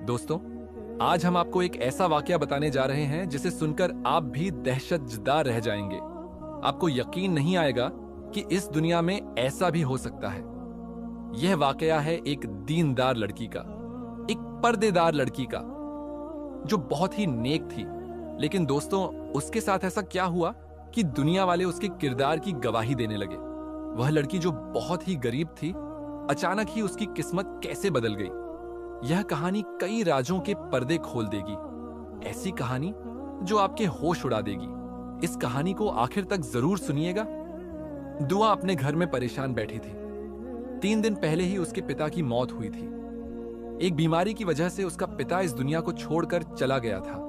दोस्तों, आज हम आपको एक ऐसा वाकया बताने जा रहे हैं जिसे सुनकर आप भी दहशतजदा रह जाएंगे। आपको यकीन नहीं आएगा कि इस दुनिया में ऐसा भी हो सकता है। यह वाकया है एक दीनदार लड़की का, एक पर्देदार लड़की का, जो बहुत ही नेक थी। लेकिन दोस्तों, उसके साथ ऐसा क्या हुआ कि दुनिया वाले उसके किरदार की गवाही देने लगे। वह लड़की जो बहुत ही गरीब थी, अचानक ही उसकी किस्मत कैसे बदल गई। यह कहानी कई राजों के पर्दे खोल देगी। ऐसी कहानी जो आपके होश उड़ा देगी। इस कहानी को आखिर तक जरूर सुनिएगा। दुआ अपने घर में परेशान बैठी थी। 3 दिन पहले ही उसके पिता की मौत हुई थी। एक बीमारी की वजह से उसका पिता इस दुनिया को छोड़कर चला गया था।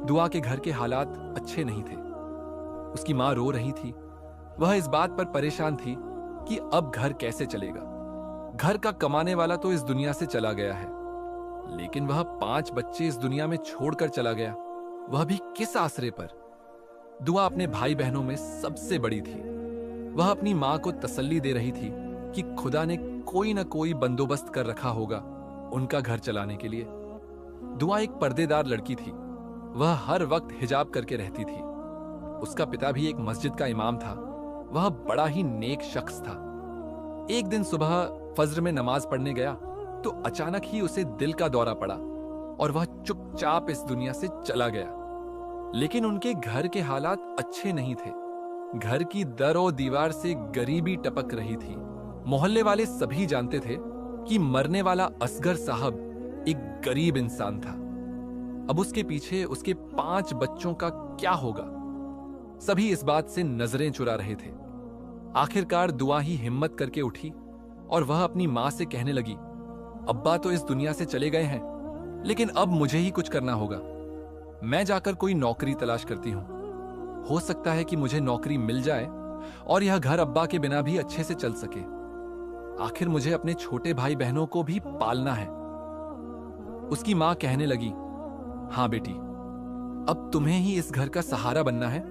दुआ के घर के हालात अच्छे नहीं थे। उसकी मां रो रही थी। वह इस बात पर परेशान थी कि अब घर कैसे चलेगा। घर का कमाने वाला तो इस दुनिया से चला गया है, लेकिन वह 5 बच्चे इस दुनिया में छोड़कर चला गया, वह भी किस आसरे पर। दुआ अपने भाई बहनों में सबसे बड़ी थी। वह अपनी मां को तसल्ली दे रही थी कि खुदा ने कोई ना कोई बंदोबस्त कर रखा होगा उनका घर चलाने के लिए। दुआ एक पर्देदार लड़की थी। वह हर वक्त हिजाब करके रहती थी। उसका पिता भी एक मस्जिद का इमाम था। वह बड़ा ही नेक शख्स था। एक दिन सुबह फज्र में नमाज पढ़ने गया तो अचानक ही उसे दिल का दौरा पड़ा और वह चुपचाप इस दुनिया से चला गया। लेकिन उनके घर के हालात अच्छे नहीं थे। घर की दर और दीवार से गरीबी टपक रही थी। मोहल्ले वाले सभी जानते थे कि मरने वाला असगर साहब एक गरीब इंसान था। अब उसके पीछे उसके 5 बच्चों का क्या होगा, सभी इस बात से नजरें चुरा रहे थे। आखिरकार दुआ ही हिम्मत करके उठी और वह अपनी मां से कहने लगी, अब्बा तो इस दुनिया से चले गए हैं, लेकिन अब मुझे ही कुछ करना होगा। मैं जाकर कोई नौकरी तलाश करती हूं। हो सकता है कि मुझे नौकरी मिल जाए और यह घर अब्बा के बिना भी अच्छे से चल सके। आखिर मुझे अपने छोटे भाई बहनों को भी पालना है। उसकी मां कहने लगी, हां बेटी, अब तुम्हें ही इस घर का सहारा बनना है,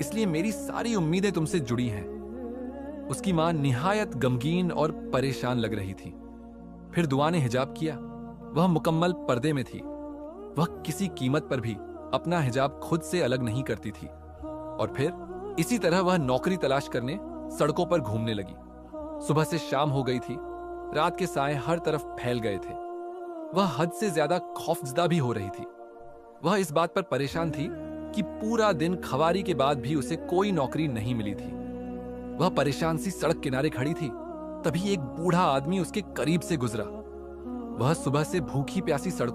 इसलिए मेरी सारी उम्मीदें तुमसे जुड़ी हैं। उसकी मां निहायत गमगीन और परेशान लग रही थी। फिर दुआ ने हिजाब किया। वह मुकम्मल पर्दे में थी। वह किसी कीमत पर भी अपना हिजाब खुद से अलग नहीं करती थी। और फिर इसी तरह वह नौकरी तलाश करने सड़कों पर घूमने लगी। सुबह से शाम हो गई थी। रात के साए हर तरफ फैल गए थे। वह हद से ज्यादा खौफजदा भी हो रही थी। वह इस बात पर परेशान थी कि पूरा दिन खवारी के बाद भी उसे कोई नौकरी नहीं मिली थी। वह परेशान सी सड़क किनारे खड़ी थी। तभी एक बूढ़ा आदमी उसके करीब से गुजरा। वह सुबह से भूखी प्यासी सड़कों